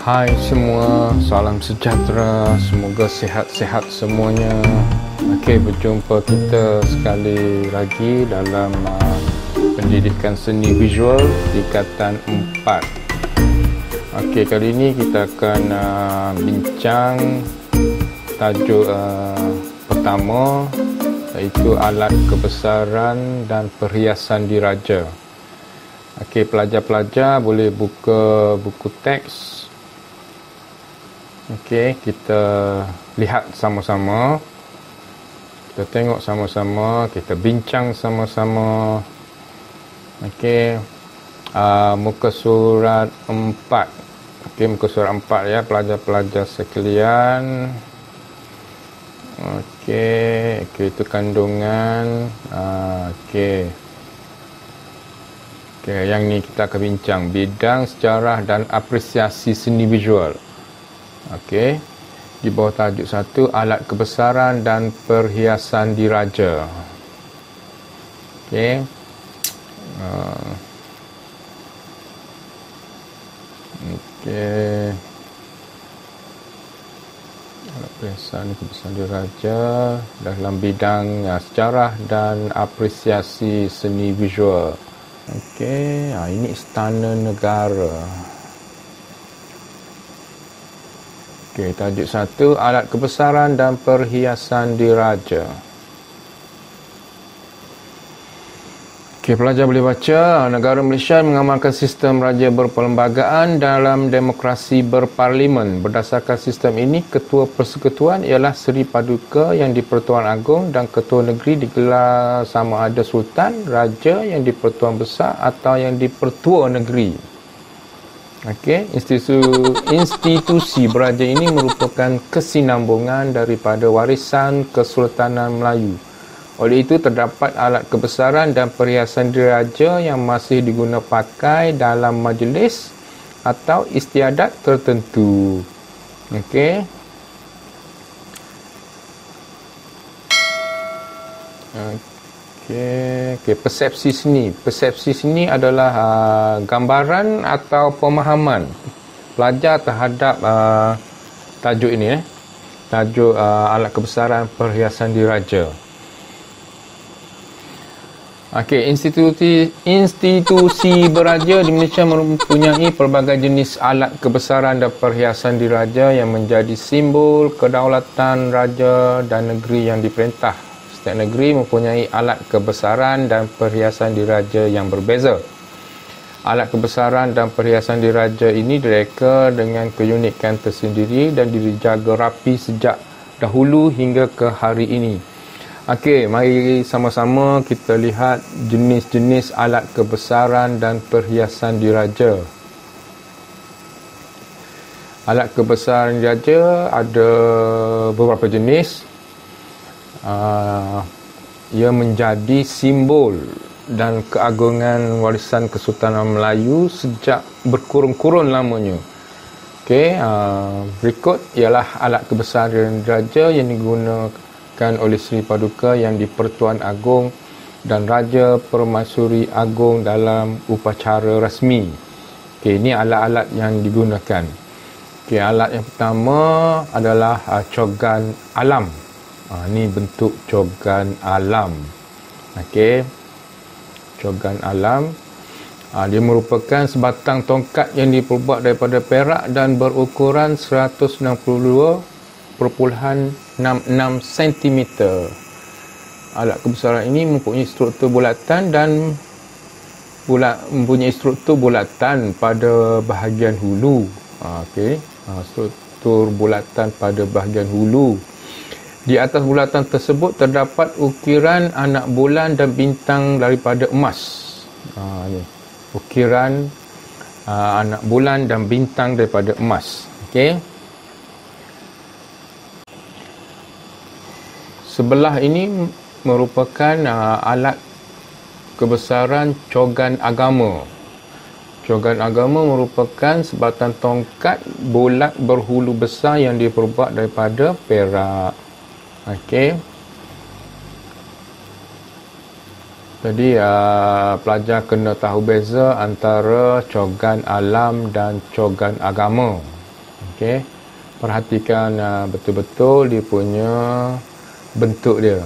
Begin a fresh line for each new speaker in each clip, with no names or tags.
Hai semua, salam sejahtera, semoga sihat-sihat semuanya. Okey, berjumpa kita sekali lagi dalam pendidikan seni visual tingkatan 4. Okey, kali ini kita akan bincang tajuk pertama, iaitu alat kebesaran dan perhiasan diraja. Okey, pelajar-pelajar boleh buka buku teks. Okey, kita lihat sama-sama. Kita tengok sama-sama, kita bincang sama-sama. Okey, muka surat 4. Okey, muka surat 4 ya, pelajar-pelajar sekalian. Okey, itu kandungan. Okey. Okey, yang ni kita akan bincang bidang sejarah dan apresiasi seni visual. Okey, di bawah tajuk 1, alat kebesaran dan perhiasan diraja. Okey. Okey. Alat kebesaran diraja dalam bidang sejarah dan apresiasi seni visual. Okey, ini Istana Negara. Okey, tajuk 1, alat kebesaran dan perhiasan diraja. Okey, pelajar boleh baca, negara Malaysia mengamalkan sistem raja berperlembagaan dalam demokrasi berparlimen. Berdasarkan sistem ini, ketua persekutuan ialah Seri Paduka yang di-Pertuan Agong dan ketua negeri digelar sama ada sultan, raja yang di-Pertuan Besar atau yang di-Pertua Negeri. Okey, institusi beraja ini merupakan kesinambungan daripada warisan Kesultanan Melayu. Oleh itu, terdapat alat kebesaran dan perhiasan diraja yang masih diguna pakai dalam majlis atau istiadat tertentu. Okey. Okey, persepsi seni. Persepsi seni adalah gambaran atau pemahaman pelajar terhadap tajuk ini, tajuk alat kebesaran perhiasan diraja. Okey, institusi beraja di Malaysia mempunyai pelbagai jenis alat kebesaran dan perhiasan diraja yang menjadi simbol kedaulatan raja dan negeri yang diperintah. Setiap negeri mempunyai alat kebesaran dan perhiasan diraja yang berbeza. Alat kebesaran dan perhiasan diraja ini direka dengan keunikan tersendiri dan dijaga rapi sejak dahulu hingga ke hari ini. Okey, mari sama-sama kita lihat jenis-jenis alat kebesaran dan perhiasan diraja. Alat kebesaran diraja ada beberapa jenis. Ia menjadi simbol dan keagungan warisan Kesultanan Melayu sejak berkurun-kurun lamanya. Okey, berikut ialah alat kebesaran diraja yang digunakan oleh Seri Paduka yang di-Pertuan Agong dan Raja Permaisuri Agong dalam upacara rasmi. Okey, ini alat-alat yang digunakan. Okey, alat yang pertama adalah cogan alam. Ini bentuk cogan alam. Okey, cogan alam. Dia merupakan sebatang tongkat yang diperbuat daripada perak dan berukuran 162.66 cm. Alat kebesaran ini mempunyai struktur bulatan dan mempunyai struktur bulatan pada bahagian hulu. Okey, struktur bulatan pada bahagian hulu. Di atas bulatan tersebut terdapat ukiran anak bulan dan bintang daripada emas. Ni. Ukiran anak bulan dan bintang daripada emas. Okey. Sebelah ini merupakan alat kebesaran cogan agama. Cogan agama merupakan sebatang tongkat bulat berhulu besar yang diperbuat daripada perak. Okey. Jadi pelajar kena tahu beza antara cogan alam dan cogan agama. Okey. Perhatikan betul-betul dia punya bentuk dia.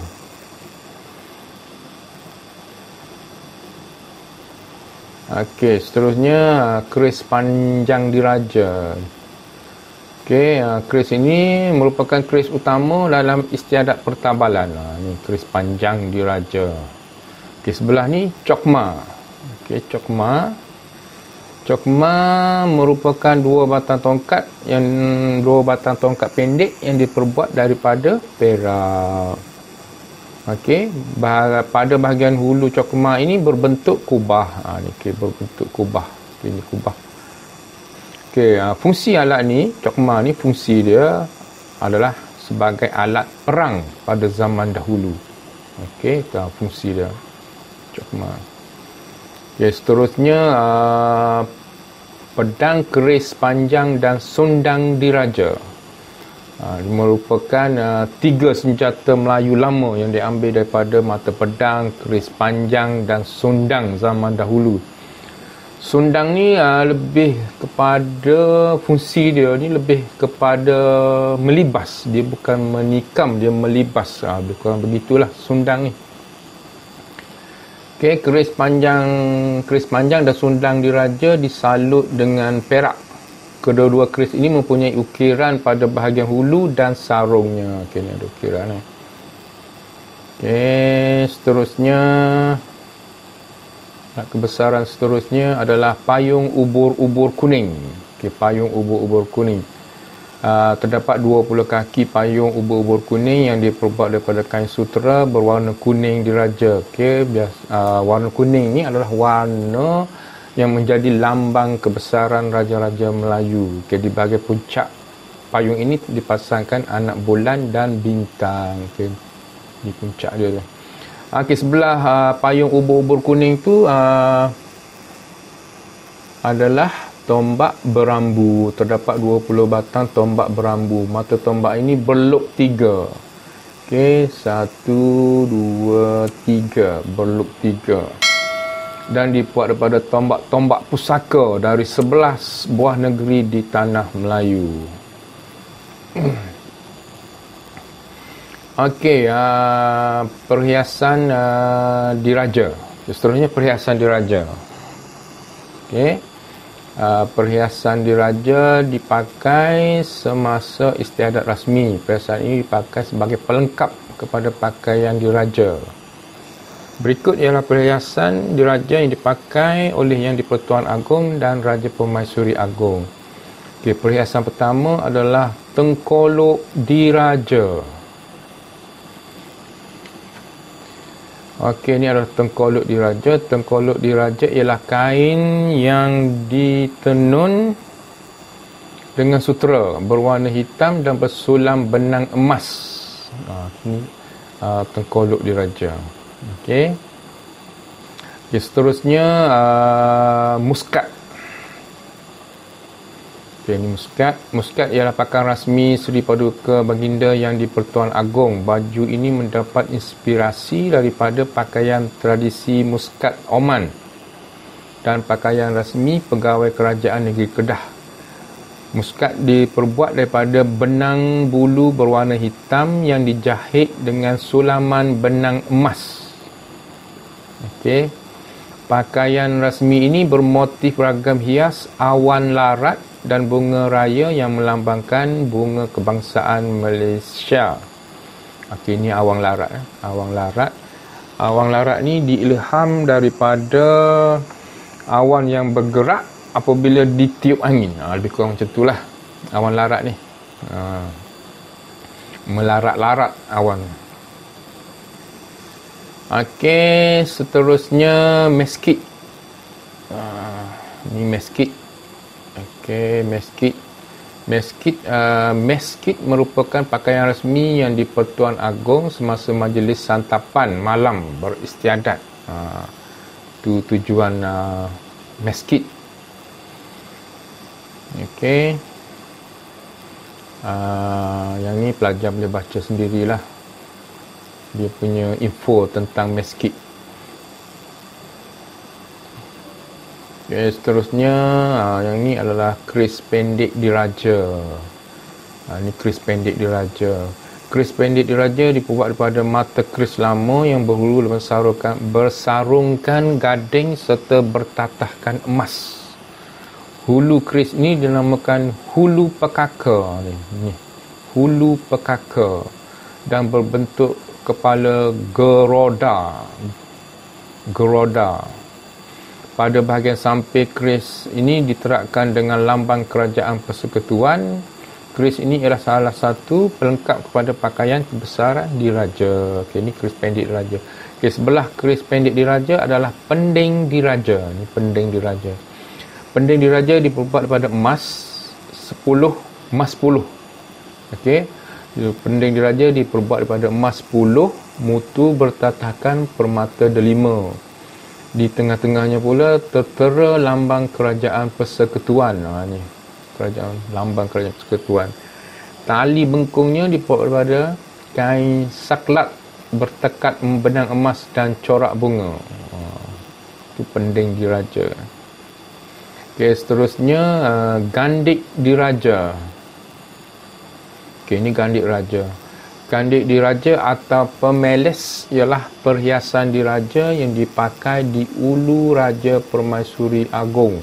Okey, seterusnya keris panjang diraja. Okey, keris ini merupakan keris utama dalam istiadat pertabalan. Ni keris panjang diraja. Okey, sebelah ni cokma. Okey, cokma. Cokma merupakan dua batang tongkat pendek yang diperbuat daripada perak. Okey, pada bahagian hulu cokma ini berbentuk kubah. Ni berbentuk kubah. Okey, ni kubah. Okey, fungsi alat ni, cokma ni fungsi dia adalah sebagai alat perang pada zaman dahulu. Okey, itu fungsi dia. Cokma. Okey, seterusnya pedang keris panjang dan sundang diraja. Merupakan tiga senjata Melayu lama yang diambil daripada mata pedang, keris panjang dan sundang zaman dahulu. Sundang ni lebih kepada fungsi dia ni lebih kepada melibas. Dia bukan menikam, dia melibas. Lebih kurang begitulah sundang ni. Okey, keris panjang dan sundang diraja disalut dengan perak. Kedua-dua keris ini mempunyai ukiran pada bahagian hulu dan sarungnya. Okey, ni ada ukiran ni. Okey, seterusnya kebesaran seterusnya adalah payung ubur-ubur kuning. Okey, payung ubur-ubur kuning. Terdapat 20 kaki payung ubur-ubur kuning yang diperbuat daripada kain sutera berwarna kuning diraja. Okey, warna kuning ni adalah warna yang menjadi lambang kebesaran raja-raja Melayu. Okay, di bahagian puncak payung ini dipasangkan anak bulan dan bintang. Okay, di puncak dia tu. Okay, sebelah payung ubur-ubur kuning tu adalah tombak berambu. Terdapat 20 batang tombak berambu. Mata tombak ini berluk 3. Okay, 1, 2, 3. Berluk 3. Dan dibuat daripada tombak-tombak pusaka dari 11 buah negeri di tanah Melayu. Okey, perhiasan diraja. Seterusnya perhiasan diraja. Okey. Perhiasan diraja dipakai semasa istiadat rasmi. Perhiasan ini dipakai sebagai pelengkap kepada pakaian diraja. Berikut ialah perhiasan diraja yang dipakai oleh Yang di-Pertuan Agong dan Raja Permaisuri Agong. Okey, perhiasan pertama adalah tengkolok diraja. Okey, ini adalah tengkolok diraja. Tengkolok diraja ialah kain yang ditenun dengan sutera berwarna hitam dan bersulam benang emas. Ini tengkolok diraja. Okey. Seterusnya muskat. Okey, ini muskat. Muskat ialah pakaian rasmi Seri Paduka Baginda Yang di-Pertuan Agong. Baju ini mendapat inspirasi daripada pakaian tradisi muskat Oman dan pakaian rasmi pegawai kerajaan negeri Kedah. Muskat diperbuat daripada benang bulu berwarna hitam yang dijahit dengan sulaman benang emas. Okey. Pakaian rasmi ini bermotif ragam hias awan larat dan bunga raya yang melambangkan bunga kebangsaan Malaysia. Okey, ini awang larat. Awang larat. Awang larat ni diilham daripada awan yang bergerak apabila ditiup angin. Lebih kurang macam itulah awan larat ni. Melarat-larat awan. Okey, seterusnya meskit. Ni meskit. Okey, meskit. Meskit merupakan pakaian rasmi Yang di-Pertuan Agong semasa majlis santapan malam beristiadat. Itu tujuan meskit. Okey. Yang ni pelajar boleh baca sendirilah. Dia punya info tentang meskit. Okay, seterusnya yang ni adalah keris pendek diraja. Ini keris pendek diraja. Keris pendek diraja dibuat daripada mata keris lama yang berhulu bersarungkan gading serta bertatahkan emas. Hulu keris ni dinamakan hulu pekaka ni. Hulu pekaka dan berbentuk kepala geroda. Pada bahagian samping keris ini diterapkan dengan lambang kerajaan persekutuan. Keris ini ialah salah satu pelengkap kepada pakaian kebesaran diraja. Okey, ini keris pendek diraja. Okey, sebelah keris pendek diraja adalah pending diraja. Ini pending diraja. Pending diraja diperbuat daripada emas 10. Okey. Pending diraja diperbuat daripada emas 10, mutu bertatahkan permata delima. Di tengah-tengahnya pula tertera lambang kerajaan persekutuan. Ni lambang kerajaan persekutuan. Tali bengkungnya dibuat daripada kain saklat bertekat benang emas dan corak bunga. Itu pending diraja. Okey, seterusnya gandik diraja. Okey, ini gandik raja. Gandik diraja atau pemeles ialah perhiasan diraja yang dipakai di ulu Raja Permaisuri Agong.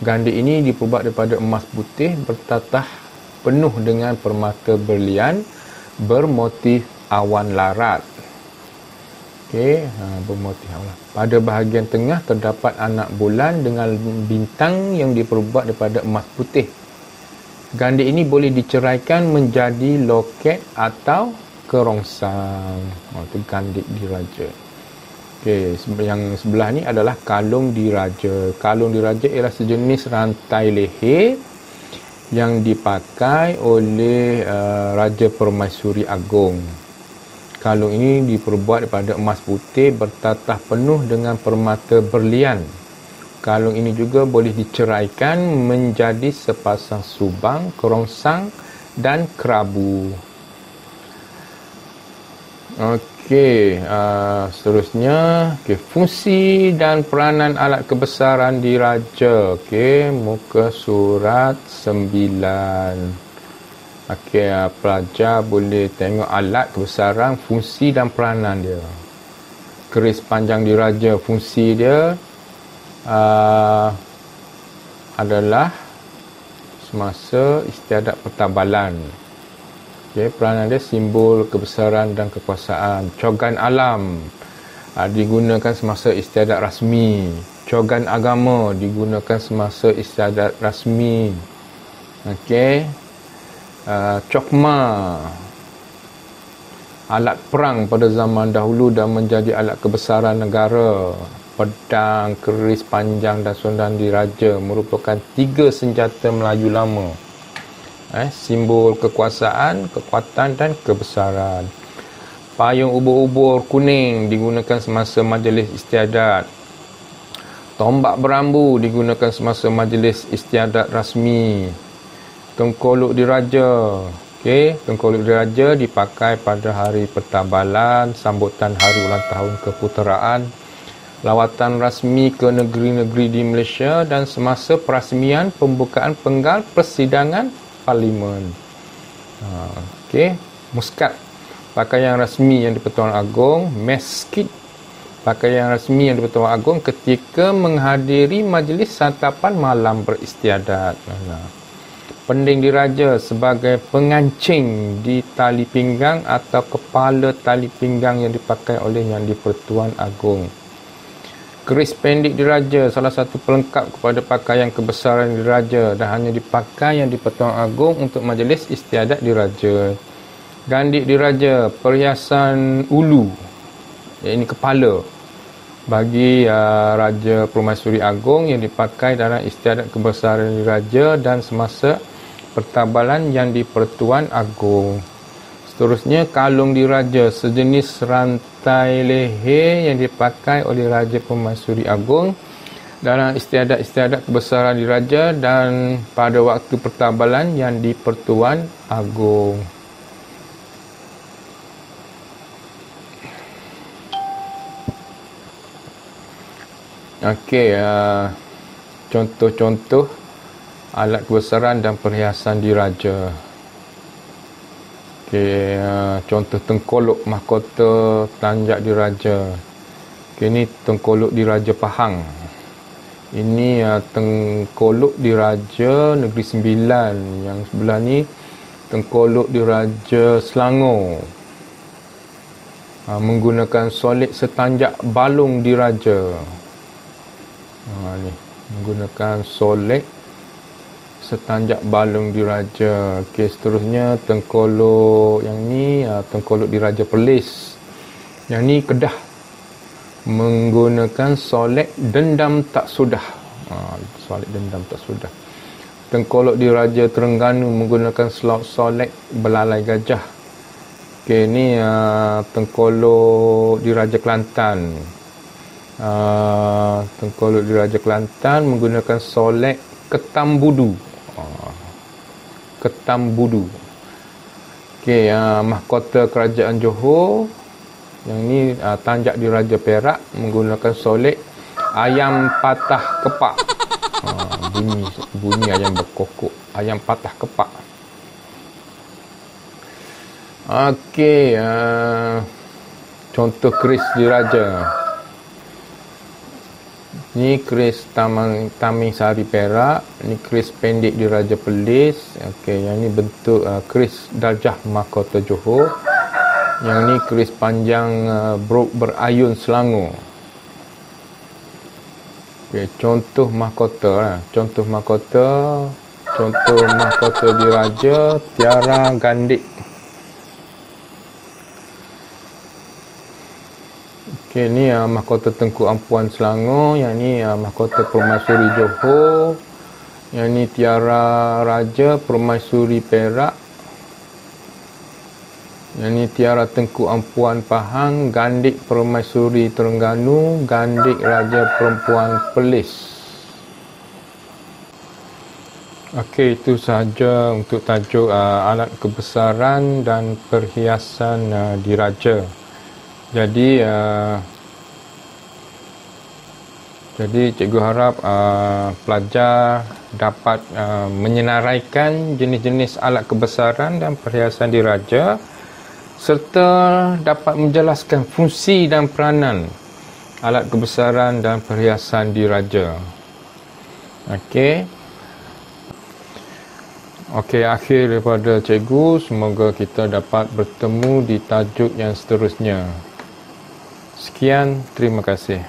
Gandik ini diperbuat daripada emas putih bertatah penuh dengan permata berlian bermotif awan larat. Okey, bermotif awan. Pada bahagian tengah terdapat anak bulan dengan bintang yang diperbuat daripada emas putih. Gandik ini boleh diceraikan menjadi loket atau kerongsang. Itu gandik diraja. Okey, yang sebelah ni adalah kalung diraja. Kalung diraja ialah sejenis rantai leher yang dipakai oleh Raja Permaisuri Agong. Kalung ini diperbuat daripada emas putih bertatah penuh dengan permata berlian. Kalung ini juga boleh diceraikan menjadi sepasang subang, kerongsang dan kerabu. Okey, seterusnya fungsi dan peranan alat kebesaran diraja. Okey, muka surat 9. Okey, pelajar boleh tengok alat kebesaran, fungsi dan peranan dia. Keris panjang diraja, fungsi dia adalah semasa istiadat pertabalan. Okay, peranan dia simbol kebesaran dan kekuasaan. Cogan alam digunakan semasa istiadat rasmi. Cogan agama digunakan semasa istiadat rasmi. Okey. Cokma, alat perang pada zaman dahulu dan menjadi alat kebesaran negara. Pedang, keris panjang dan sundan diraja merupakan 3 senjata Melayu lama. Simbol kekuasaan, kekuatan dan kebesaran. Payung ubur-ubur kuning digunakan semasa majlis istiadat. Tombak berambu digunakan semasa majlis istiadat rasmi. Tengkolok diraja. Okey, tengkolok diraja dipakai pada hari pertabalan, sambutan hari ulang tahun keputeraan, lawatan rasmi ke negeri-negeri di Malaysia dan semasa perasmian pembukaan penggal persidangan parlimen. Okey, muskat, pakaian rasmi yang di-Pertuan Agong. Meskit, pakaian rasmi yang di-Pertuan Agong ketika menghadiri majlis santapan malam beristiadat. Pending diraja sebagai pengancing di tali pinggang atau kepala tali pinggang yang dipakai oleh Yang di-Pertuan Agong. Keris pendek diraja salah satu pelengkap kepada pakaian kebesaran diraja dan hanya dipakai Yang di-Pertuan Agong untuk majlis istiadat diraja. Gandik diraja, perhiasan ulu, ini kepala bagi Raja Permaisuri Agong yang dipakai dalam istiadat kebesaran diraja dan semasa pertabalan Yang di-Pertuan Agong. Seterusnya, kalung diraja, sejenis rantai leher yang dipakai oleh Raja Permaisuri Agong dalam istiadat-istiadat kebesaran diraja dan pada waktu pertabalan Yang di-Pertuan Agong. Okey, contoh-contoh alat kebesaran dan perhiasan diraja. Okey, contoh tengkolok mahkota tanjak diraja. Okey, ini tengkolok diraja Pahang. Ini tengkolok diraja Negeri Sembilan. Yang sebelah ni tengkolok diraja Selangor. Menggunakan solek setanjak balung diraja. Ni menggunakan solek setanjak balung diraja. Okey, seterusnya tengkolok yang ni tengkolok diraja Perlis. Yang ni Kedah, menggunakan solek dendam tak sudah. Solek dendam tak sudah. Tengkolok diraja Terengganu menggunakan solek belalai gajah. Okey, ni tengkolok diraja Kelantan. Tengkolok diraja Kelantan menggunakan solek ketam budu. Ketam budu. Okey, mahkota kerajaan Johor. Yang ni tanjak diraja Perak menggunakan solek ayam patah kepak. Bunyi ayam berkokok, ayam patah kepak. Okey, contoh keris diraja. Ni keris Taming Sari Perak. Ni keris pendek diraja Perlis. Okey, yang ni bentuk keris darjah mahkota Johor. Yang ni keris panjang berayun Selangor. Okey, contoh mahkota. Contoh mahkota diraja Tiara Gandik. Okey, ni mahkota Tengku Ampuan Selangor. Yang ni mahkota Permaisuri Johor. Yang ni Tiara Raja Permaisuri Perak. Yang ni Tiara Tengku Ampuan Pahang, Gandik Permaisuri Terengganu, Gandik Raja Perempuan Perlis. Okey, itu sahaja untuk tajuk alat kebesaran dan perhiasan diraja. Jadi cikgu harap pelajar dapat menyenaraikan jenis-jenis alat kebesaran dan perhiasan diraja serta dapat menjelaskan fungsi dan peranan alat kebesaran dan perhiasan diraja. Okey, akhir daripada cikgu. Semoga kita dapat bertemu di tajuk yang seterusnya. Sekian, terima kasih.